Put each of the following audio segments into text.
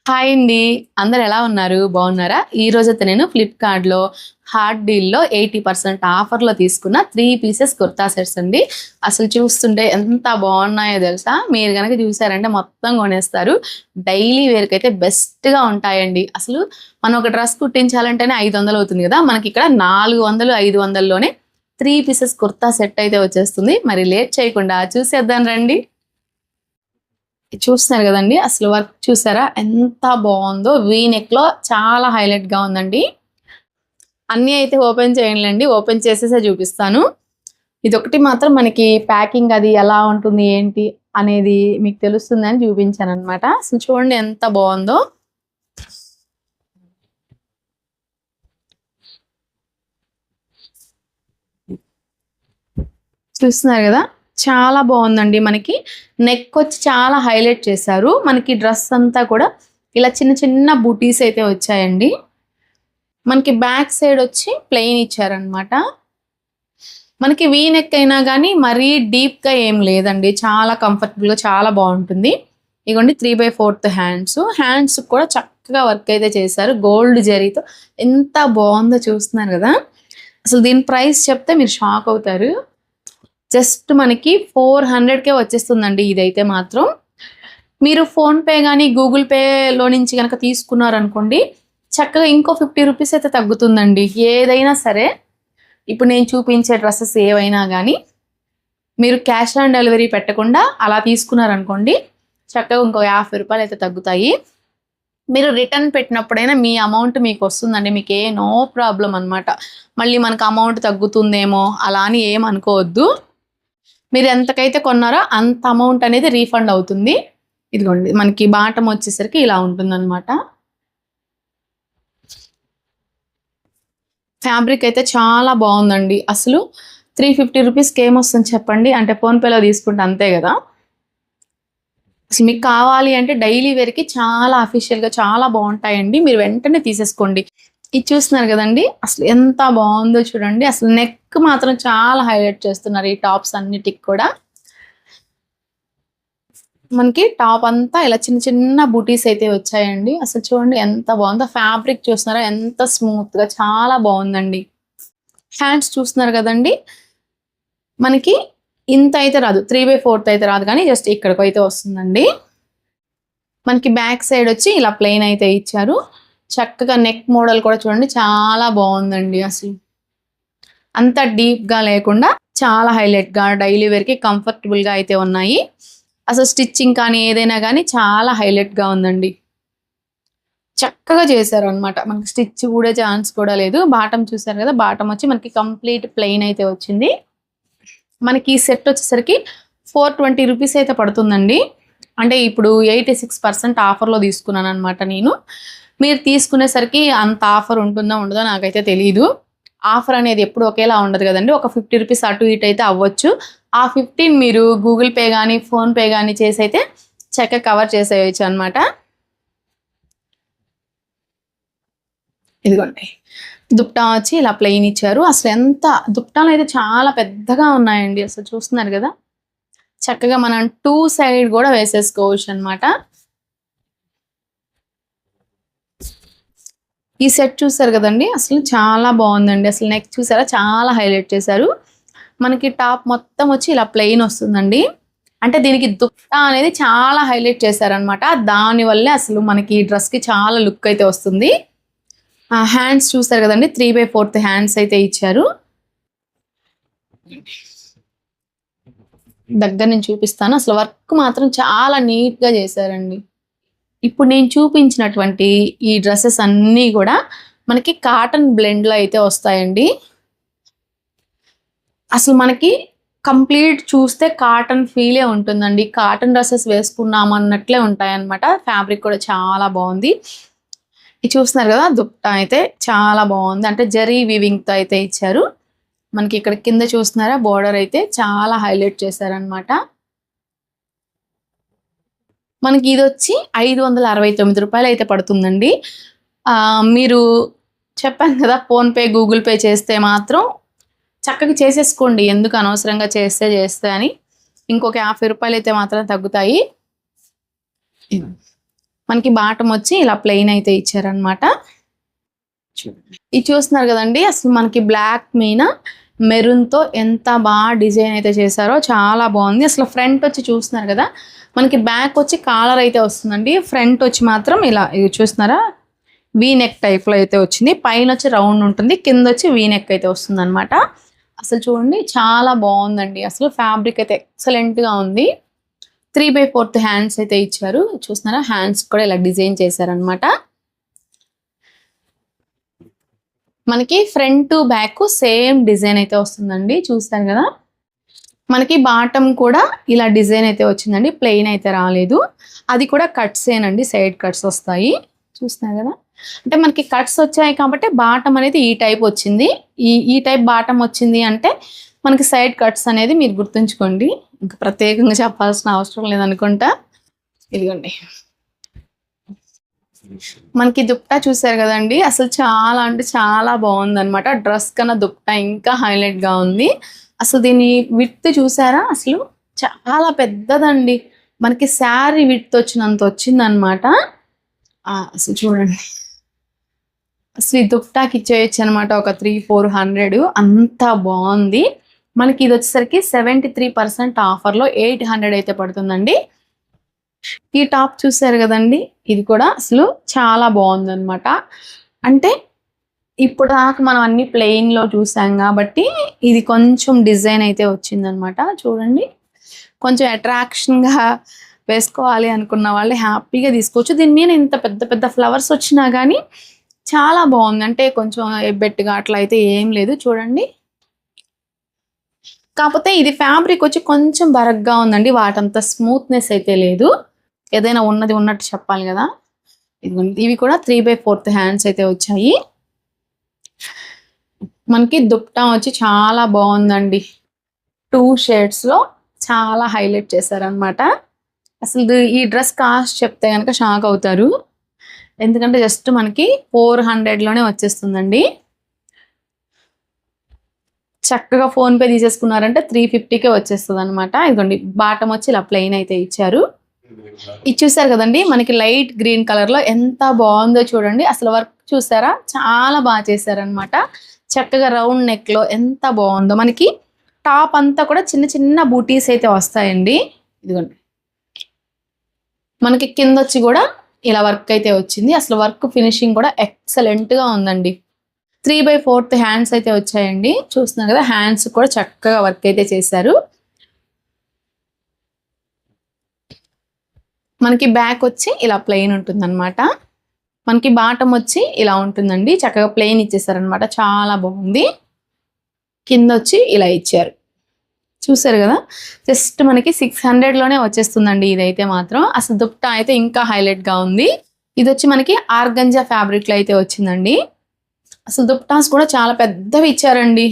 Hi అండి. అందరు ఎలా ఉన్నారు? బాగున్నారా? ఈ రోజైతే నేను ఫ్లిప్‌కార్ట్‌లో హాట్ డీల్‌లో 80% ఆఫర్‌లో తీసుకున్న 3 పీసెస్ కుర్తా సెట్స్ అండి. అసలు చూస్తుంటే ఎంత బాగున్నాయో తెలుసా? మీరు గనక చూసారంటే మొత్తం కొనేస్తారు. డైలీ వేర్‌కైతే బెస్ట్‌గా ఉంటాయండి. అసలు మనం ఒక డ్రెస్ కుట్టించాలంటేనే 500 అవుతుంది కదా! మనకి ఇక్కడ 400, 500లోనే 3 పీసెస్ కుర్తా సెట్ అయితే వచ్చేస్తుంది. మరి లేట్ చేయకుండా చూసేద్దాం రండి. చూస్తున్నారు కదండి, అసలు వర్క్ చూసారా ఎంత బాగుందో. వీ నెక్ లో చాలా హైలైట్ గా ఉందండి. అన్నీ అయితే ఓపెన్ చేయండి, ఓపెన్ చేసేసే చూపిస్తాను. ఇదొకటి మాత్రం మనకి ప్యాకింగ్ అది ఎలా ఉంటుంది ఏంటి అనేది మీకు తెలుస్తుందని చూపించాను అనమాట. అసలు చూడండి ఎంత బాగుందో. చూస్తున్నారు కదా, చాలా బాగుందండి. మనకి నెక్ వచ్చి చాలా హైలైట్ చేశారు. మనకి డ్రెస్ అంతా కూడా ఇలా చిన్న చిన్న బూటీస్ అయితే వచ్చాయండి. మనకి బ్యాక్ సైడ్ వచ్చి ప్లెయిన్ ఇచ్చారనమాట. మనకి వీ నెక్ అయినా కానీ మరీ డీప్గా ఏం లేదండి, చాలా కంఫర్టబుల్గా చాలా బాగుంటుంది. ఇగోండి 3/4 హ్యాండ్స్ కూడా చక్కగా వర్క్ అయితే చేశారు గోల్డ్ జరీతో. ఎంత బాగుందో చూస్తున్నారు కదా. అసలు దీని ప్రైస్ చెప్తే మీరు షాక్ అవుతారు. జస్ట్ మనకి 400కే వచ్చేస్తుందండి ఇదైతే మాత్రం. మీరు ఫోన్పే కానీ గూగుల్ పేలో నుంచి కనుక తీసుకున్నారనుకోండి, చక్కగా ఇంకో 50 రూపీస్ అయితే తగ్గుతుందండి ఏదైనా సరే. ఇప్పుడు నేను చూపించే డ్రెస్సెస్ ఏవైనా కానీ మీరు క్యాష్ ఆన్ డెలివరీ పెట్టకుండా అలా తీసుకున్నారనుకోండి, చక్కగా ఇంకో 50 రూపాయలు అయితే తగ్గుతాయి. మీరు రిటర్న్ పెట్టినప్పుడైనా మీ అమౌంట్ మీకు వస్తుందండి, మీకు నో ప్రాబ్లం అనమాట. మళ్ళీ మనకు అమౌంట్ తగ్గుతుందేమో అలా అని ఏమనుకోవద్దు. మీరు ఎంతకైతే కొన్నారో అంత అమౌంట్ అనేది రీఫండ్ అవుతుంది. ఇదిగోండి మనకి బాటం వచ్చేసరికి ఇలా ఉంటుందన్నమాట. ఫ్యాబ్రిక్ అయితే చాలా బాగుందండి. అసలు 350 రూపీస్కి ఏమొస్తుంది చెప్పండి, అంటే ఫోన్పేలో తీసుకుంటే అంతే కదా. అసలు మీకు కావాలి అంటే డైలీ వేర్కి చాలా అఫీషియల్గా చాలా బాగుంటాయండి. మీరు వెంటనే తీసేసుకోండి. ఇది చూస్తున్నారు కదండి, అసలు ఎంత బాగుందో చూడండి. అసలు నెక్ మాత్రం చాలా హైలైట్ చేస్తున్నారు ఈ టాప్స్ అన్నిటికి కూడా. మనకి టాప్ అంతా ఇలా చిన్న చిన్న బూటీస్ అయితే వచ్చాయండి. అసలు చూడండి ఎంత బాగుందో. ఫ్యాబ్రిక్ చూస్తున్నారా ఎంత స్మూత్ గా, చాలా బాగుందండి. హ్యాండ్స్ చూస్తున్నారు కదండి, మనకి ఇంత అయితే రాదు, 3/4 అయితే రాదు కానీ జస్ట్ ఇక్కడికి అయితే వస్తుందండి. మనకి బ్యాక్ సైడ్ వచ్చి ఇలా ప్లెయిన్ అయితే ఇచ్చారు. చక్కగా నెక్ మోడల్ కూడా చూడండి చాలా బాగుందండి. అసలు అంత డీప్ గా లేకుండా చాలా హైలైట్ గా డైలీ వేర్ కి కంఫర్టబుల్ గా అయితే ఉన్నాయి. అసలు స్టిచ్చింగ్ కానీ ఏదైనా కానీ చాలా హైలైట్ గా ఉందండి. చక్కగా చేశారు అనమాట. మనకి స్టిచ్ కూడా ఛాన్స్ కూడా లేదు. బాటం చూసారు కదా, బాటం వచ్చి మనకి కంప్లీట్ ప్లెయిన్ అయితే వచ్చింది. మనకి ఈ సెట్ వచ్చేసరికి 420 రూపీస్ అయితే పడుతుందండి. అంటే ఇప్పుడు 86% ఆఫర్లో తీసుకున్నాను అనమాట నేను. మీరు తీసుకునేసరికి అంత ఆఫర్ ఉంటుందో ఉండదో నాకైతే తెలియదు. ఆఫర్ అనేది ఎప్పుడు ఒకేలా ఉండదు కదండి. ఒక 50 రూపీస్ అటు ఇటు అయితే అవ్వచ్చు. ఆ 15 మీరు గూగుల్ పే కానీ ఫోన్పే కానీ చేసి అయితే చక్కగా కవర్ చేసేయచ్చు అనమాట. ఇదిగోండి దుప్టా వచ్చి ఇలా ప్లెయిన్ ఇచ్చారు. అసలు ఎంత దుప్టాలు అయితే చాలా పెద్దగా ఉన్నాయండి. అసలు చూస్తున్నారు కదా, చక్కగా మనం 2 సైడ్ కూడా వేసేసుకోవచ్చు అనమాట. ఈ సెట్ చూసారు కదండి, అసలు చాలా బాగుందండి. అసలు నెక్ చూసారా చాలా హైలైట్ చేశారు. మనకి టాప్ మొత్తం వచ్చి ఇలా ప్లెయిన్ వస్తుందండి. అంటే దీనికి దుప్పటా అనేది చాలా హైలైట్ చేశారనమాట. దానివల్లే అసలు మనకి డ్రెస్కి చాలా లుక్ అయితే వస్తుంది. హ్యాండ్స్ చూసారు కదండి, 3/4 హ్యాండ్స్ అయితే ఇచ్చారు. దగ్గర నుంచి చూపిస్తాను. అసలు వర్క్ మాత్రం చాలా నీట్గా చేశారండి. ఇప్పుడు నేను చూపించినటువంటి ఈ డ్రెస్సెస్ అన్నీ కూడా మనకి కాటన్ బ్లెండ్లో అయితే వస్తాయండి. అసలు మనకి కంప్లీట్ చూస్తే కాటన్ ఫీలే ఉంటుందండి. కాటన్ డ్రెస్సెస్ వేసుకున్నామన్నట్లే ఉంటాయన్నమాట. ఫ్యాబ్రిక్ కూడా చాలా బాగుంది. ఇది చూస్తున్నారు కదా, దుప్పటా అయితే చాలా బాగుంది. అంటే జరీ వీవింగ్తో అయితే ఇచ్చారు. మనకి ఇక్కడ కింద చూస్తున్నారా, బోర్డర్ అయితే చాలా హైలైట్ చేశారనమాట. మనకి ఇది వచ్చి 569 రూపాయలు అయితే పడుతుందండి. మీరు చెప్పాను కదా, ఫోన్పే గూగుల్ పే చేస్తే మాత్రం చక్కగా చేసేసుకోండి. ఎందుకు అనవసరంగా చేస్తే అని. ఇంకొక 50 రూపాయలు అయితే మాత్రం తగ్గుతాయి. మనకి బాటమ్ వచ్చి ఇలా ప్లెయిన్ అయితే ఇచ్చారనమాట. ఇది చూస్తున్నారు కదండి, అసలు మనకి బ్లాక్ మీద మెరూన్తో ఎంత బాగా డిజైన్ అయితే చేశారో చాలా బాగుంది. అసలు ఫ్రంట్ వచ్చి చూస్తున్నారు కదా, మనకి బ్యాక్ వచ్చి కాలర్ అయితే వస్తుందండి. ఫ్రంట్ వచ్చి మాత్రం ఇలా ఇది చూస్తున్నారా, వీ నెక్ టైప్లో అయితే వచ్చింది. పైన వచ్చి రౌండ్ ఉంటుంది, కింద వచ్చి వీ నెక్ అయితే వస్తుంది అనమాట. అసలు చూడండి చాలా బాగుందండి. అసలు ఫ్యాబ్రిక్ అయితే ఎక్సలెంట్గా ఉంది. 3/4 హ్యాండ్స్ అయితే ఇచ్చారు. చూస్తున్నారా, హ్యాండ్స్ కూడా ఇలా డిజైన్ చేశారనమాట. మనకి ఫ్రంట్ బ్యాక్ సేమ్ డిజైన్ అయితే వస్తుందండి. చూస్తారు కదా, మనకి బాటమ్ కూడా ఇలా డిజైన్ అయితే వచ్చిందండి, ప్లెయిన్ అయితే రాలేదు. అది కూడా కట్స్ ఏనండి, సైడ్ కట్స్ వస్తాయి. చూస్తున్నారు కదా, అంటే మనకి కట్స్ వచ్చాయి కాబట్టి బాటమ్ అనేది ఈ టైప్ వచ్చింది. ఈ టైప్ బాటమ్ వచ్చింది అంటే మనకి సైడ్ కట్స్ అనేది మీరు గుర్తుంచుకోండి, ఇంకా ప్రత్యేకంగా చెప్పాల్సిన అవసరం లేదనుకుంటా. ఇదిగోండి, మనకి దుప్పటా చూసారు కదండి, అసలు చాలా అంటే చాలా బాగుంది అనమాట. డ్రెస్ కన్నా దుప్పటా ఇంకా హైలైట్ గా ఉంది. అసలు దీని విడ్త్ చూసారా, అసలు చాలా పెద్దదండి. మనకి శారీ విడ్త్ వచ్చినంత వచ్చిందనమాట. అసలు చూడండి, అసలు ఈ దుప్పటాకి ఇచ్చేయచ్చు అనమాట ఒక 300-400, అంత బాగుంది. మనకి ఇది వచ్చేసరికి 73% ఆఫర్లో 800 అయితే పడుతుందండి. ఈ టాప్ చూసారు కదండి, ఇది కూడా అసలు చాలా బాగుంది అనమాట. అంటే ఇప్పుడు దాకా మనం అన్ని ప్లెయిన్ లో చూసాం కాబట్టి ఇది కొంచెం డిజైన్ అయితే వచ్చిందనమాట. చూడండి, కొంచెం అట్రాక్షన్ గా వేసుకోవాలి అనుకున్న వాళ్ళు హ్యాపీగా తీసుకోవచ్చు. దీని మీద ఇంత పెద్ద పెద్ద ఫ్లవర్స్ వచ్చినా కానీ చాలా బాగుంది. అంటే కొంచెం ఎబ్బెట్టుగా అట్లా అయితే ఏం లేదు. చూడండి, కాకపోతే ఇది ఫ్యాబ్రిక్ వచ్చి కొంచెం బరగ్గా ఉందండి, వాటంత స్మూత్నెస్ అయితే లేదు. ఏదైనా ఉన్నది ఉన్నట్టు చెప్పాలి కదా. ఇవి కూడా 3/4 హ్యాండ్స్ అయితే వచ్చాయి. మనకి దుప్పటా వచ్చి చాలా బాగుందండి, 2 షేడ్స్ లో చాలా హైలైట్ చేశారనమాట. అసలు ఈ డ్రెస్ కాస్ట్ చెప్తే కనుక షాక్ అవుతారు, ఎందుకంటే జస్ట్ మనకి 400 లోనే వచ్చేస్తుందండి. చక్కగా ఫోన్ పే తీసేసుకున్నారంటే 350కే వచ్చేస్తుంది అనమాట. ఇదిగోండి, బాటమ్ వచ్చి ఇలా ప్లెయిన్ అయితే ఇచ్చారు. ఇది చూసారు కదండి, మనకి లైట్ గ్రీన్ కలర్ లో ఎంత బాగుందో చూడండి. అసలు వర్క్ చూసారా, చాలా బాగా చేశారనమాట. చక్కగా రౌండ్ నెక్ లో ఎంత బాగుందో. మనకి టాప్ అంతా కూడా చిన్న చిన్న బూటీస్ అయితే వస్తాయండి. ఇదిగోండి, మనకి కింద వచ్చి కూడా ఇలా వర్క్ అయితే వచ్చింది. అసలు వర్క్ ఫినిషింగ్ కూడా ఎక్సలెంట్ గా ఉందండి. 3/4 హ్యాండ్స్ అయితే వచ్చాయండి. చూస్తున్నారు కదా, హ్యాండ్స్ కూడా చక్కగా వర్క్ అయితే చేశారు. మనకి బ్యాక్ వచ్చి ఇలా ప్లెయిన్ ఉంటుంది అనమాట. మనకి బాటమ్ వచ్చి ఇలా ఉంటుందండి, చక్కగా ప్లెయిన్ ఇచ్చేసారనమాట. చాలా బాగుంది. కింద వచ్చి ఇలా ఇచ్చారు. చూసారు కదా, జస్ట్ మనకి 600 లోనే వచ్చేస్తుందండి ఇదైతే మాత్రం. అసలు దుప్పటా అయితే ఇంకా హైలైట్ గా ఉంది. ఇది వచ్చి మనకి ఆర్గంజా ఫ్యాబ్రిక్ లో అయితే వచ్చిందండి. అసలు దుప్పటాస్ కూడా చాలా పెద్దవి ఇచ్చారండి.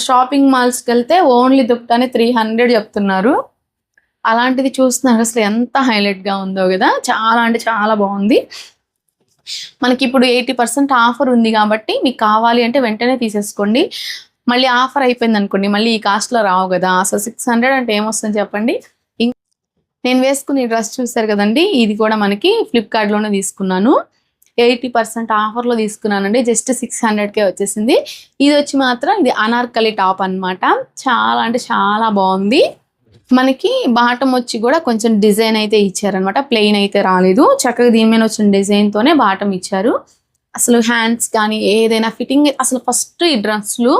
షాపింగ్ మాల్స్కి వెళ్తే ఓన్లీ దుప్పటానే 300 చెప్తున్నారు. అలాంటిది చూస్తున్నారు అసలు ఎంత హైలైట్ గా ఉందో కదా, చాలా అంటే చాలా బాగుంది. మనకి ఇప్పుడు 80% ఆఫర్ ఉంది కాబట్టి మీకు కావాలి అంటే వెంటనే తీసేసుకోండి. మళ్ళీ ఆఫర్ అయిపోయింది అనుకోండి, మళ్ళీ ఈ కాస్ట్ లో రావు కదా. అసలు 600 అంటే ఏమొస్తుంది చెప్పండి. నేను వేసుకునే డ్రెస్ చూసారు కదండి, ఇది కూడా మనకి ఫ్లిప్కార్ట్ లోనే తీసుకున్నాను. 80% ఆఫర్లో తీసుకున్నానండి. జస్ట్ 600కే వచ్చేసింది. ఇది వచ్చి మాత్రం ఇది అనార్కలి టాప్ అన్నమాట. చాలా అంటే చాలా బాగుంది. మనకి బాటమ్ వచ్చి కూడా కొంచెం డిజైన్ అయితే ఇచ్చారనమాట, ప్లెయిన్ అయితే రాలేదు. చక్కగా దీని మీద వచ్చిన డిజైన్ తోనే బాటమ్ ఇచ్చారు. అసలు హ్యాండ్స్ కానీ ఏదైనా ఫిట్టింగ్, అసలు ఫస్ట్ ఈ డ్రెస్లు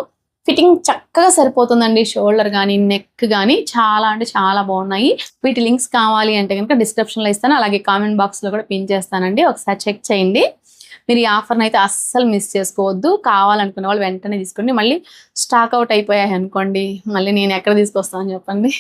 ఫిట్టింగ్ చక్కగా సరిపోతుందండి. షోల్డర్ కానీ నెక్ కానీ చాలా అంటే చాలా బాగున్నాయి. వీటి లింక్స్ కావాలి అంటే కనుక డిస్క్రిప్షన్లో ఇస్తాను, అలాగే కామెంట్ బాక్స్లో కూడా పిన్ చేస్తానండి. ఒకసారి చెక్ చేయండి. మీరు ఈ ఆఫర్ని అయితే అస్సలు మిస్ చేసుకోవద్దు. కావాలనుకున్న వాళ్ళు వెంటనే తీసుకోండి. మళ్ళీ స్టాక్ అవుట్ అయిపోయాయి అనుకోండి, మళ్ళీ నేను ఎక్కడ తీసుకొస్తాను చెప్పండి.